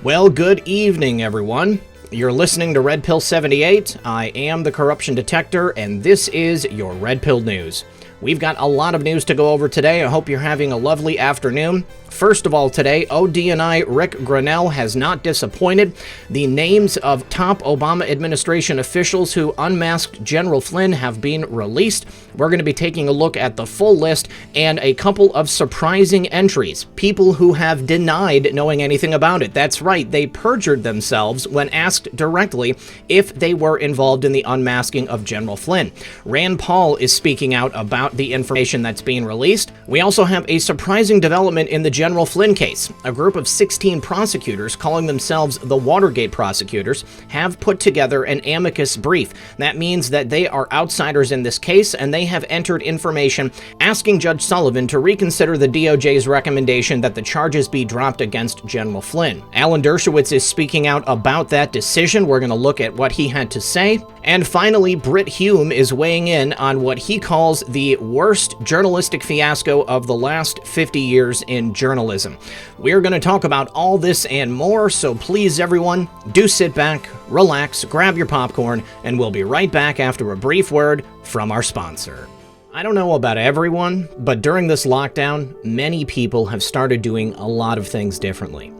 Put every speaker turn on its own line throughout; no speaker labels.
Well, good evening, everyone. You're listening to Red Pill 78. I am the Corruption Detector, and this is your Red Pill News. We've got a lot of news to go over today. I hope you're having a lovely afternoon. First of all, today, ODNI Rick Grenell has not disappointed. The names of top Obama administration officials who unmasked General Flynn have been released. We're going to be taking a look at the full list and a couple of surprising entries. People who have denied knowing anything about it. That's right, they perjured themselves when asked directly if they were involved in the unmasking of General Flynn. Rand Paul is speaking out about the information that's being released. We also have a surprising development in the General Flynn case. A group of 16 prosecutors, calling themselves the Watergate prosecutors, have put together an amicus brief. That means that they are outsiders in this case, and they have entered information asking Judge Sullivan to reconsider the DOJ's recommendation that the charges be dropped against General Flynn. Alan Dershowitz is speaking out about that decision. We're going to look at what he had to say. And finally, Brit Hume is weighing in on what he calls the worst journalistic fiasco of the last 50 years in journalism. We're going to talk about all this and more, so please, everyone, do sit back, relax, grab your popcorn, and we'll be right back after a brief word from our sponsor. I don't know about everyone, but during this lockdown, many people have started doing a lot of things differently.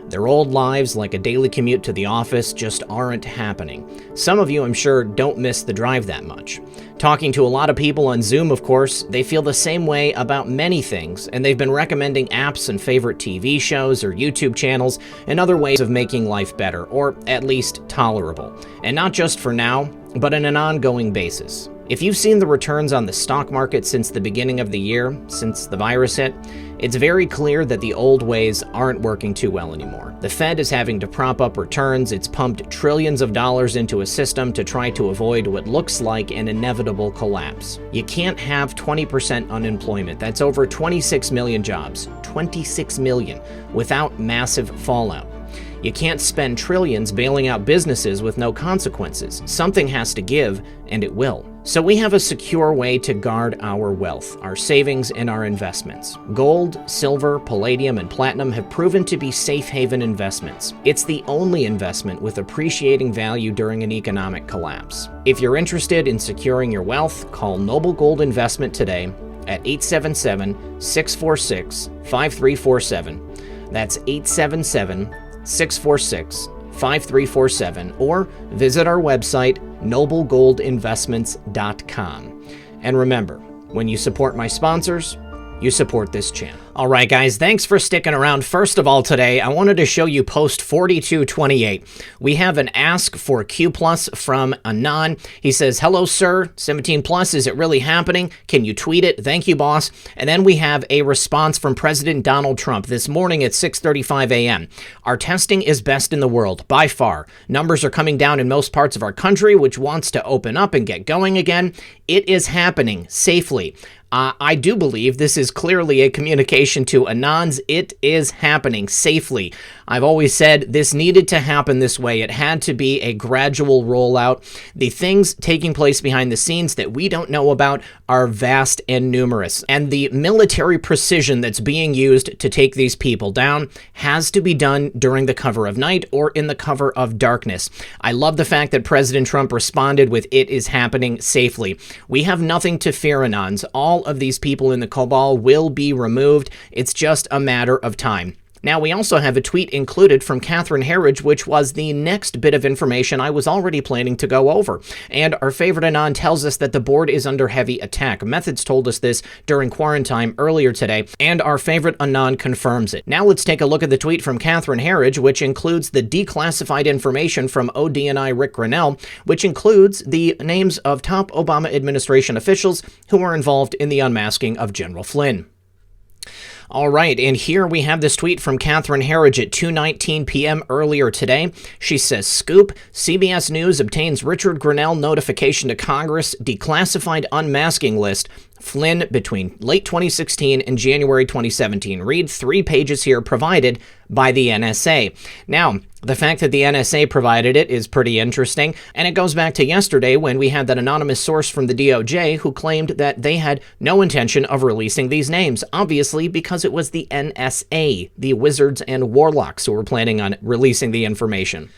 Their old lives, like a daily commute to the office, just aren't happening. Some of you, I'm sure, don't miss the drive that much. Talking to a lot of people on Zoom, of course, they feel the same way about many things, and they've been recommending apps and favorite TV shows or YouTube channels and other ways of making life better, or at least tolerable. And not just for now, but on an ongoing basis. If you've seen the returns on the stock market since the beginning of the year, since the virus hit, it's very clear that the old ways aren't working too well anymore. The Fed is having to prop up returns. It's pumped trillions of dollars into a system to try to avoid what looks like an inevitable collapse. You can't have 20% unemployment. That's over 26 million jobs. 26 million without massive fallout. You can't spend trillions bailing out businesses with no consequences. Something has to give, and it will. So we have a secure way to guard our wealth, our savings, and our investments. Gold, silver, palladium, and platinum have proven to be safe haven investments. It's the only investment with appreciating value during an economic collapse. If you're interested in securing your wealth, call Noble Gold Investment today at 877-646-5347. That's 877-646-5347, or visit our website, noblegoldinvestments.com. And remember, when you support my sponsors, you support this channel. All right, guys, thanks for sticking around. First of all, today, I wanted to show you post 4228. We have an ask for Q+ from Anon. He says, "Hello, sir. 17+, is it really happening? Can you tweet it? Thank you, boss." And then we have a response from President Donald Trump this morning at 6:35 a.m. "Our testing is best in the world, by far. Numbers are coming down in most parts of our country, which wants to open up and get going again. It is happening safely." I do believe this is clearly a communication to Anons. It is happening safely. I've always said this needed to happen this way. It had to be a gradual rollout. The things taking place behind the scenes that we don't know about are vast and numerous. And the military precision that's being used to take these people down has to be done during the cover of night or in the cover of darkness. I love the fact that President Trump responded with, "It is happening safely." We have nothing to fear, Anons. All of these people in the cabal will be removed. It's just a matter of time. Now, we also have a tweet included from Catherine Herridge, which was the next bit of information I was already planning to go over. And our favorite Anon tells us that the board is under heavy attack. Methods told us this during quarantine earlier today, and our favorite Anon confirms it. Now let's take a look at the tweet from Catherine Herridge, which includes the declassified information from ODNI Rick Grenell, which includes the names of top Obama administration officials who were involved in the unmasking of General Flynn. All right, and here we have this tweet from Catherine Herridge at 2:19 p.m. earlier today. She says, "Scoop, CBS News obtains Richard Grenell notification to Congress, declassified unmasking list Flynn between late 2016 and January 2017. Read 3 pages here provided by the NSA. Now, the fact that the NSA provided it is pretty interesting, and it goes back to yesterday when we had that anonymous source from the DOJ who claimed that they had no intention of releasing these names, obviously because it was the NSA, the Wizards and Warlocks, who were planning on releasing the information.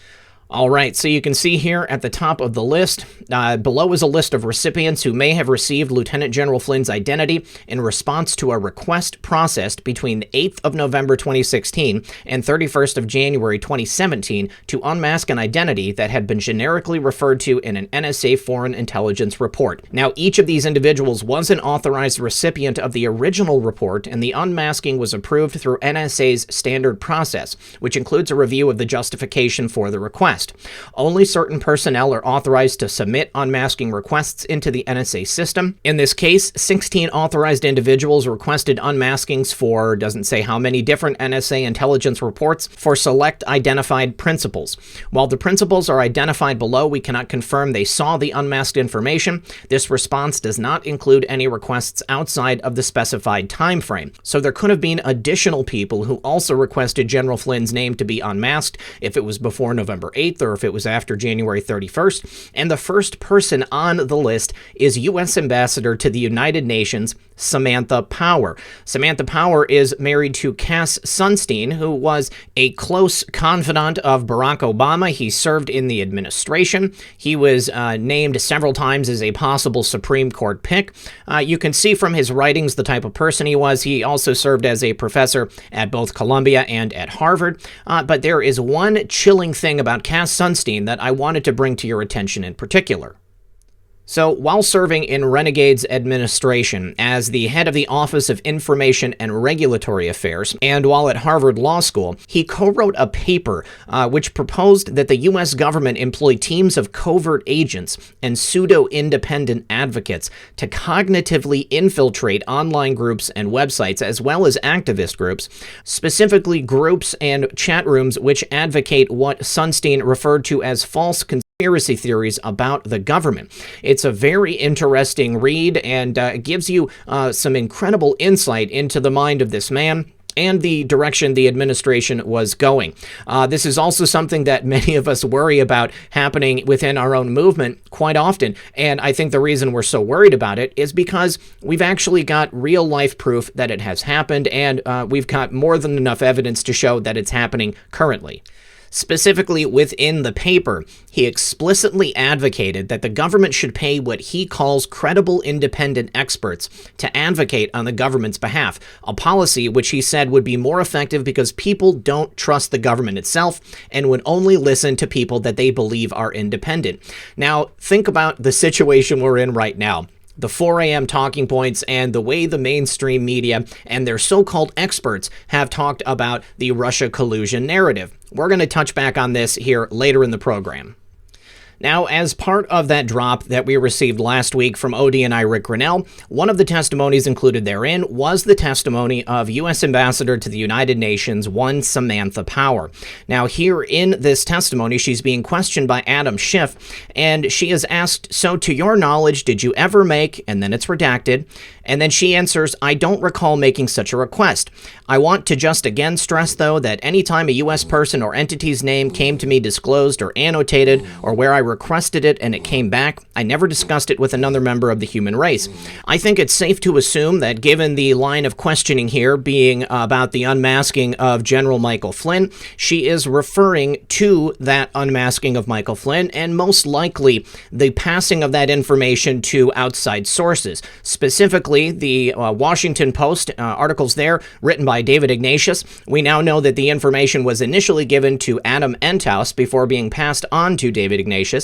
All right, so you can see here at the top of the list, below is a list of recipients who may have received Lieutenant General Flynn's identity in response to a request processed between the 8th of November 2016 and 31st of January 2017 to unmask an identity that had been generically referred to in an NSA foreign intelligence report. Now, each of these individuals was an authorized recipient of the original report, and the unmasking was approved through NSA's standard process, which includes a review of the justification for the request. Only certain personnel are authorized to submit unmasking requests into the NSA system. In this case, 16 authorized individuals requested unmaskings for, doesn't say how many different NSA intelligence reports, for select identified principals. While the principals are identified below, we cannot confirm they saw the unmasked information. This response does not include any requests outside of the specified time frame. So there could have been additional people who also requested General Flynn's name to be unmasked if it was before November 8th or if it was after January 31st, and the first person on the list is U.S. Ambassador to the United Nations, Samantha Power. Samantha Power is married to Cass Sunstein, who was a close confidant of Barack Obama. He served in the administration. He was named several times as a possible Supreme Court pick. You can see from his writings the type of person he was. He also served as a professor at both Columbia and at Harvard. But there is one chilling thing about Cass Sunstein that I wanted to bring to your attention in particular. So, while serving in Renegade's administration as the head of the Office of Information and Regulatory Affairs, and while at Harvard Law School, he co-wrote a paper which proposed that the U.S. government employ teams of covert agents and pseudo-independent advocates to cognitively infiltrate online groups and websites, as well as activist groups, specifically groups and chat rooms which advocate what Sunstein referred to as false conspiracy theories about the government. It's a very interesting read and gives you some incredible insight into the mind of this man and the direction the administration was going. This is also something that many of us worry about happening within our own movement quite often, and I think the reason we're so worried about it is because we've actually got real-life proof that it has happened, and we've got more than enough evidence to show that it's happening currently. Specifically within the paper, he explicitly advocated that the government should pay what he calls credible independent experts to advocate on the government's behalf, a policy which he said would be more effective because people don't trust the government itself and would only listen to people that they believe are independent. Now, think about the situation we're in right now. The 4 a.m. talking points and the way the mainstream media and their so-called experts have talked about the Russia collusion narrative. We're going to touch back on this here later in the program. Now, as part of that drop that we received last week from ODNI Rick Grinnell, one of the testimonies included therein was the testimony of U.S. Ambassador to the United Nations, one Samantha Power. Now, here in this testimony, she's being questioned by Adam Schiff, and she is asked, so to your knowledge, did you ever make, and then it's redacted, and then she answers, I don't recall making such a request. I want to just again stress, though, that anytime a U.S. person or entity's name came to me disclosed or annotated, or where I requested it and it came back, I never discussed it with another member of the human race. I think it's safe to assume that given the line of questioning here being about the unmasking of General Michael Flynn, she is referring to that unmasking of Michael Flynn and most likely the passing of that information to outside sources, specifically the Washington Post articles there written by David Ignatius. We now know that the information was initially given to Adam Enthouse before being passed on to David Ignatius.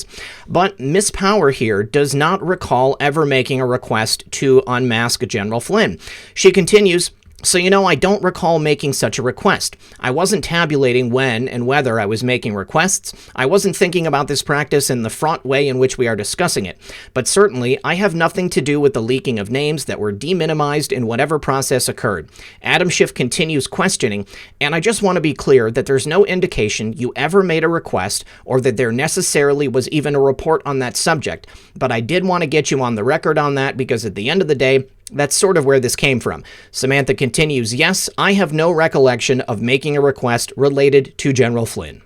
But Miss Power here does not recall ever making a request to unmask General Flynn. She continues, so, I don't recall making such a request. I wasn't tabulating when and whether I was making requests. I wasn't thinking about this practice in the fraught way in which we are discussing it. But certainly, I have nothing to do with the leaking of names that were deminimized in whatever process occurred. Adam Schiff continues questioning, and I just want to be clear that there's no indication you ever made a request or that there necessarily was even a report on that subject. But I did want to get you on the record on that because at the end of the day, That's sort of where this came from. Samantha continues, yes, I have no recollection of making a request related to General Flynn.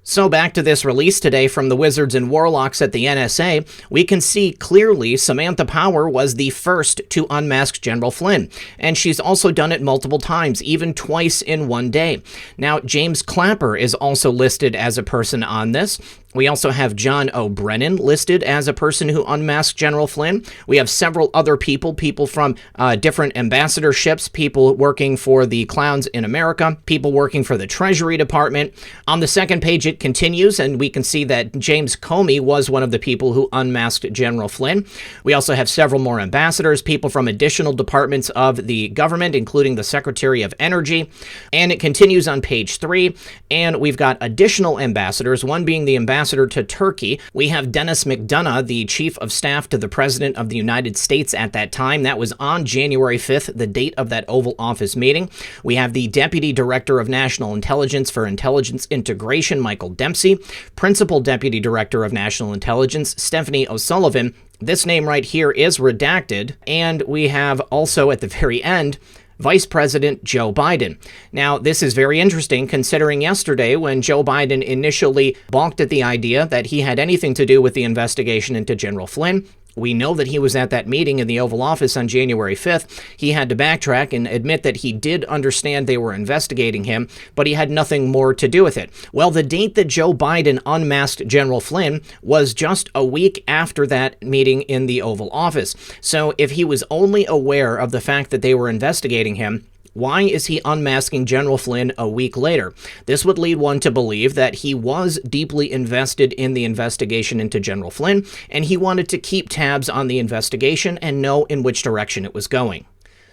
So back to this release today from the Wizards and Warlocks at the NSA, we can see clearly Samantha Power was the first to unmask General Flynn, and she's also done it multiple times, even twice in one day. Now, James Clapper is also listed as a person on this. We also have John O'Brennan listed as a person who unmasked General Flynn. We have several other people from different ambassadorships, people working for the Clowns in America, people working for the Treasury Department. On the second page, it continues, and we can see that James Comey was one of the people who unmasked General Flynn. We also have several more ambassadors, people from additional departments of the government, including the Secretary of Energy. And it continues on page 3, and we've got additional ambassadors, one being the ambassador to Turkey. We have Dennis McDonough, the Chief of Staff to the President of the United States at that time. That was on January 5th, the date of that Oval Office meeting. We have the Deputy Director of National Intelligence for Intelligence Integration, Michael Dempsey, Principal Deputy Director of National Intelligence, Stephanie O'Sullivan. This name right here is redacted. And we have also at the very end, Vice President Joe Biden. Now, this is very interesting considering yesterday when Joe Biden initially balked at the idea that he had anything to do with the investigation into General Flynn. We know that he was at that meeting in the Oval Office on January 5th. He had to backtrack and admit that he did understand they were investigating him, but he had nothing more to do with it. Well, the date that Joe Biden unmasked General Flynn was just a week after that meeting in the Oval Office. So if he was only aware of the fact that they were investigating him, why is he unmasking General Flynn a week later? This would lead one to believe that he was deeply invested in the investigation into General Flynn, and he wanted to keep tabs on the investigation and know in which direction it was going.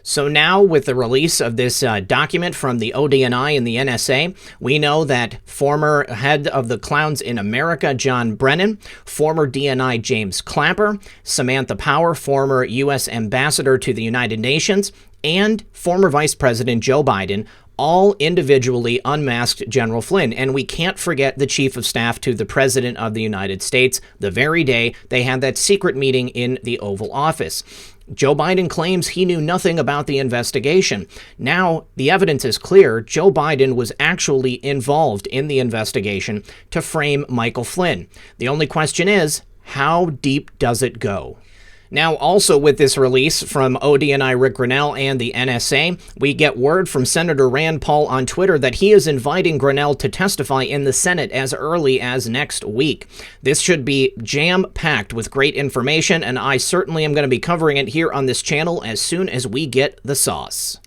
So now, with the release of this document from the ODNI and the NSA, we know that former head of the Clowns in America, John Brennan, former DNI James Clapper, Samantha Power, former U.S. ambassador to the United Nations, and former Vice President Joe Biden all individually unmasked General Flynn. And we can't forget the Chief of Staff to the President of the United States the very day they had that secret meeting in the Oval Office. Joe Biden claims he knew nothing about the investigation. Now, the evidence is clear. Joe Biden was actually involved in the investigation to frame Michael Flynn. The only question is, how deep does it go? Now, also with this release from ODNI Rick Grinnell and the NSA, we get word from Senator Rand Paul on Twitter that he is inviting Grinnell to testify in the Senate as early as next week. This should be jam-packed with great information, and I certainly am going to be covering it here on this channel as soon as we get the sauce.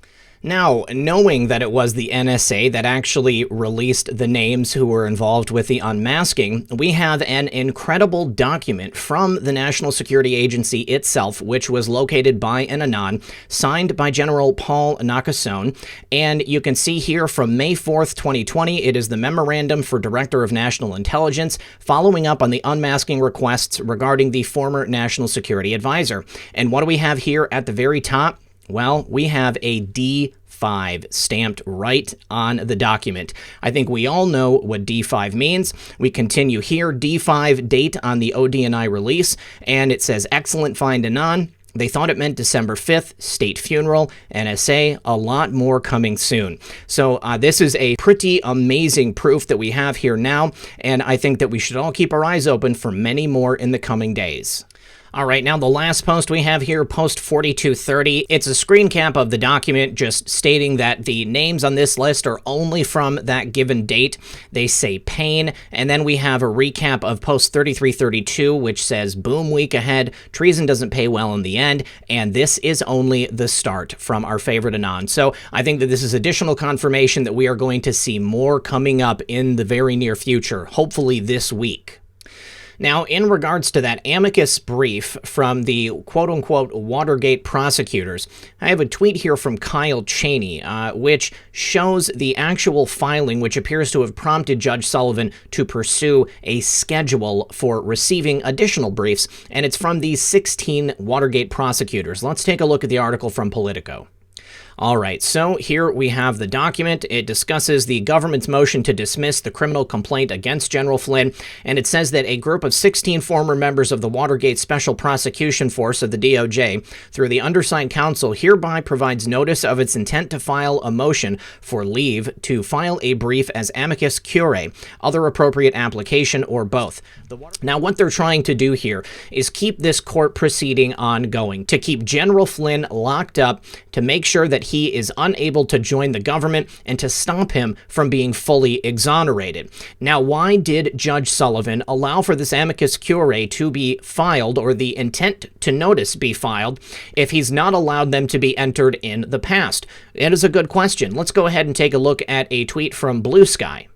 Now, knowing that it was the NSA that actually released the names who were involved with the unmasking, we have an incredible document from the National Security Agency itself, which was located by an Anon, signed by General Paul Nakasone, and you can see here from May 4th, 2020, it is the Memorandum for Director of National Intelligence, following up on the unmasking requests regarding the former National Security Advisor. And what do we have here at the very top? Well, we have a D5 stamped right on the document. I think we all know what D5 means. We continue here, D5 date on the ODNI release, and it says excellent find Anon. They thought it meant December 5th, state funeral, NSA, a lot more coming soon. So this is a pretty amazing proof that we have here now, and I think that we should all keep our eyes open for many more in the coming days. All right, now the last post we have here, post 4230, it's a screen cap of the document just stating that the names on this list are only from that given date. They say Paine, and then we have a recap of post 3332, which says, boom week ahead, treason doesn't pay well in the end, and this is only the start from our favorite Anon. So I think that this is additional confirmation that we are going to see more coming up in the very near future, hopefully this week. Now, in regards to that amicus brief from the quote-unquote Watergate prosecutors, I have a tweet here from Kyle Cheney, which shows the actual filing, which appears to have prompted Judge Sullivan to pursue a schedule for receiving additional briefs, and it's from these 16 Watergate prosecutors. Let's take a look at the article from Politico. All right, so here we have the document. It discusses the government's motion to dismiss the criminal complaint against General Flynn, and it says that a group of 16 former members of the Watergate Special Prosecution Force of the DOJ, through the undersigned counsel, hereby provides notice of its intent to file a motion for leave to file a brief as amicus curiae, other appropriate application, or both. Now, what they're trying to do here is keep this court proceeding ongoing, to keep General Flynn locked up, to make sure that he is unable to join the government and to stop him from being fully exonerated. Now, why did Judge Sullivan allow for this amicus curiae to be filed, or the intent to notice be filed, if he's not allowed them to be entered in the past? It is a good question. Let's go ahead and take a look at a tweet from Blue Sky.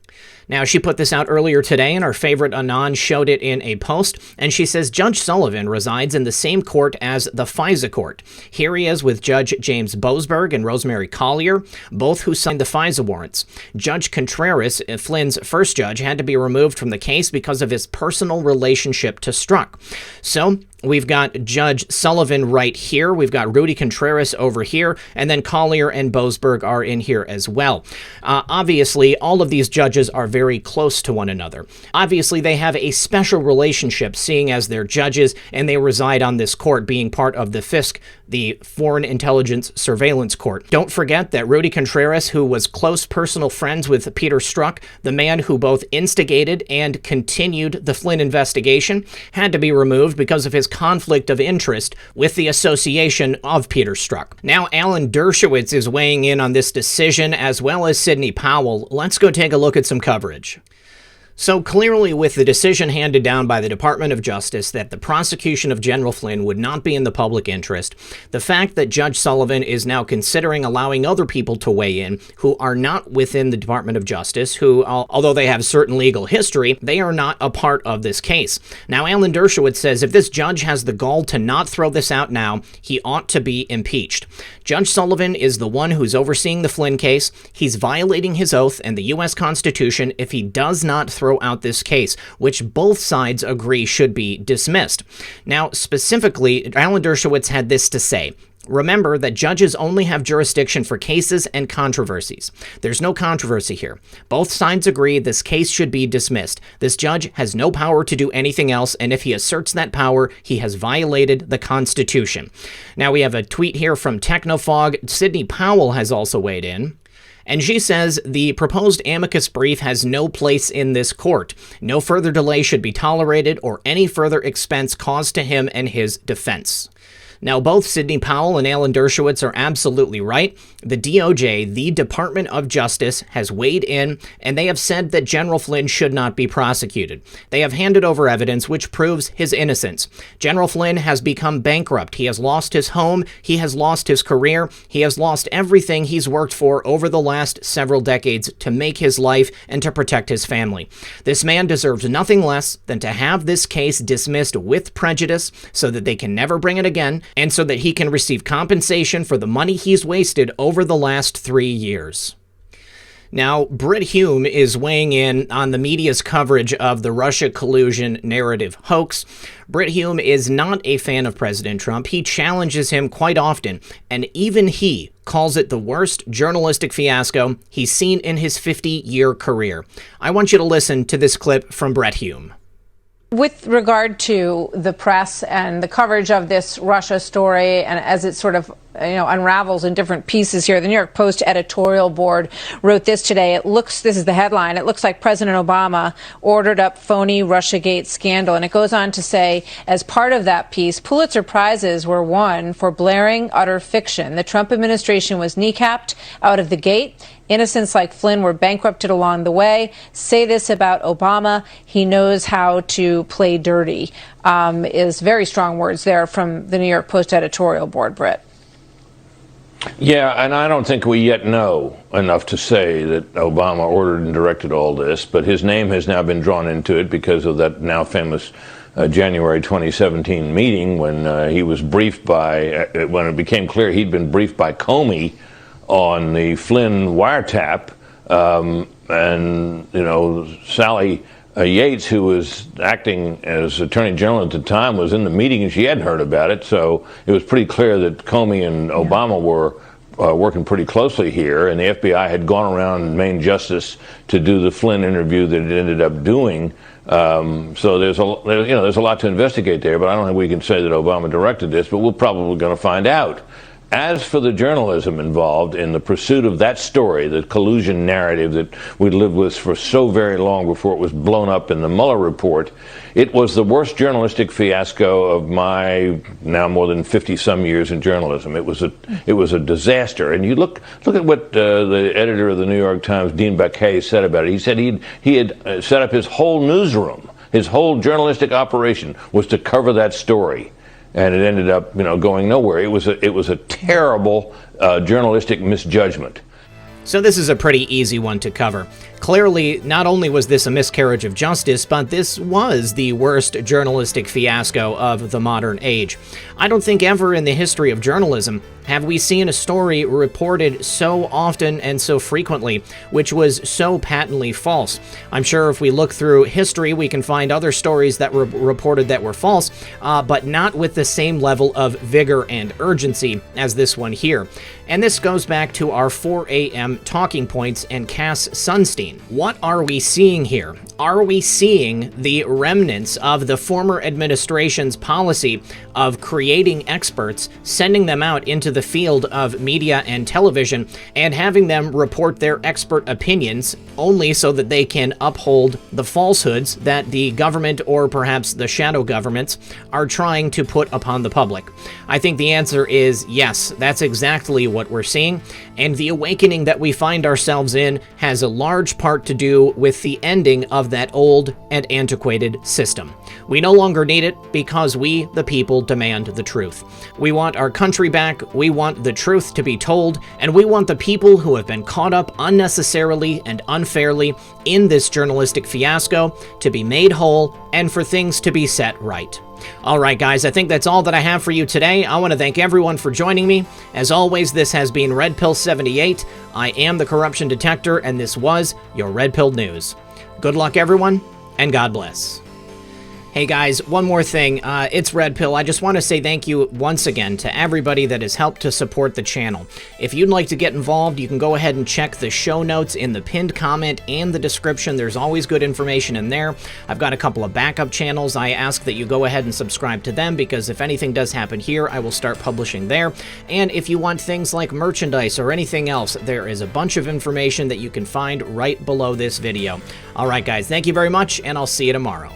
Now, she put this out earlier today, and our favorite Anon showed it in a post, and she says, Judge Sullivan resides in the same court as the FISA court. Here he is with Judge James Boasberg and Rosemary Collier, both who signed the FISA warrants. Judge Contreras, Flynn's first judge, had to be removed from the case because of his personal relationship to Strzok. So, we've got Judge Sullivan right here. We've got Rudy Contreras over here, and then Collier and Boasberg are in here as well. Obviously, all of these judges are very close to one another. Obviously, they have a special relationship, seeing as they're judges, and they reside on this court, being part of the FISC, the Foreign Intelligence Surveillance Court. Don't forget that Rudy Contreras, who was close personal friends with Peter Strzok, the man who both instigated and continued the Flynn investigation, had to be removed because of his conflict of interest with the association of Peter Strzok. Now, Alan Dershowitz is weighing in on this decision, as well as Sidney Powell. Let's go take a look at some coverage. So clearly, with the decision handed down by the Department of Justice that the prosecution of General Flynn would not be in the public interest, the fact that Judge Sullivan is now considering allowing other people to weigh in who are not within the Department of Justice, who, although they have certain legal history, they are not a part of this case. Now, Alan Dershowitz says if this judge has the gall to not throw this out now, he ought to be impeached. Judge Sullivan is the one who's overseeing the Flynn case. He's violating his oath and the U.S. Constitution if he does not throw out this case, which both sides agree should be dismissed. Now, specifically, Alan Dershowitz had this to say. Remember that judges only have jurisdiction for cases and controversies. There's no controversy here. Both sides agree this case should be dismissed. This judge has no power to do anything else, and if he asserts that power, he has violated the Constitution. Now, we have a tweet here from Technofog. Sidney Powell has also weighed in. And she says the proposed amicus brief has no place in this court. No further delay should be tolerated or any further expense caused to him and his defense. Now, both Sidney Powell and Alan Dershowitz are absolutely right. The DOJ, the Department of Justice, has weighed in, and they have said that General Flynn should not be prosecuted. They have handed over evidence which proves his innocence. General Flynn has become bankrupt. He has lost his home. He has lost his career. He has lost everything he's worked for over the last several decades to make his life and to protect his family. This man deserves nothing less than to have this case dismissed with prejudice so that they can never bring it again, and so that he can receive compensation for the money he's wasted over the last 3 years. Now, Britt Hume is weighing in on the media's coverage of the Russia collusion narrative hoax. Britt Hume is not a fan of President Trump. He challenges him quite often, and even he calls it the worst journalistic fiasco he's seen in his 50-year career. I want you to listen to this clip from Britt Hume.
With regard to the press and the coverage of this Russia story, and as it sort of unravels in different pieces here, the New York Post editorial board wrote this today. This is the headline, it looks like President Obama ordered up phony Russiagate scandal. And it goes on to say, as part of that piece, Pulitzer Prizes were won for blaring utter fiction. The Trump administration was kneecapped out of the gate. Innocents like Flynn were bankrupted along the way. Say this about Obama: he knows how to play dirty. Is very strong words there from the New York Post editorial board, Britt.
Yeah, and I don't think we yet know enough to say that Obama ordered and directed all this, but his name has now been drawn into it because of that now famous January 2017 meeting when he was briefed by, when it became clear he'd been briefed by Comey on the Flynn wiretap, and Sally Yates, who was acting as Attorney General at the time, was in the meeting and she hadn't heard about it, so it was pretty clear that Comey and Obama were working pretty closely here, and the FBI had gone around Maine Justice to do the Flynn interview that it ended up doing. So there's a lot to investigate there, but I don't think we can say that Obama directed this, but we're probably going to find out. As for the journalism involved in the pursuit of that story, the collusion narrative that we lived with for so very long before it was blown up in the Mueller report, it was the worst journalistic fiasco of my now more than 50-some years in journalism. It was a disaster. And you look at what the editor of the New York Times, Dean Pkwy, said about it. He said he had set up his whole newsroom, his whole journalistic operation was to cover that story. And it ended up, going nowhere. It was a terrible journalistic misjudgment.
So this is a pretty easy one to cover. Clearly, not only was this a miscarriage of justice, but this was the worst journalistic fiasco of the modern age. I don't think ever in the history of journalism have we seen a story reported so often and so frequently, which was so patently false. I'm sure if we look through history, we can find other stories that were reported that were false, but not with the same level of vigor and urgency as this one here. And this goes back to our 4 a.m. talking points and Cass Sunstein. What are we seeing here? Are we seeing the remnants of the former administration's policy of creating experts, sending them out into the field of media and television, and having them report their expert opinions only so that they can uphold the falsehoods that the government or perhaps the shadow governments are trying to put upon the public? I think the answer is yes, that's exactly what we're seeing, and the awakening that we find ourselves in has a large part to do with the ending of that old and antiquated system. We no longer need it because we, the people, demand the truth. We want our country back, we want the truth to be told, and we want the people who have been caught up unnecessarily and unfairly in this journalistic fiasco to be made whole and for things to be set right. All right, guys, I think that's all that I have for you today. I want to thank everyone for joining me. As always, this has been Red Pill 78. I am the Corruption Detector, and this was your Red Pill News. Good luck, everyone, and God bless. Hey guys, one more thing. It's Red Pill. I just want to say thank you once again to everybody that has helped to support the channel. If you'd like to get involved, you can go ahead and check the show notes in the pinned comment and the description. There's always good information in there. I've got a couple of backup channels. I ask that you go ahead and subscribe to them because if anything does happen here, I will start publishing there. And if you want things like merchandise or anything else, there is a bunch of information that you can find right below this video. All right, guys, thank you very much, and I'll see you tomorrow.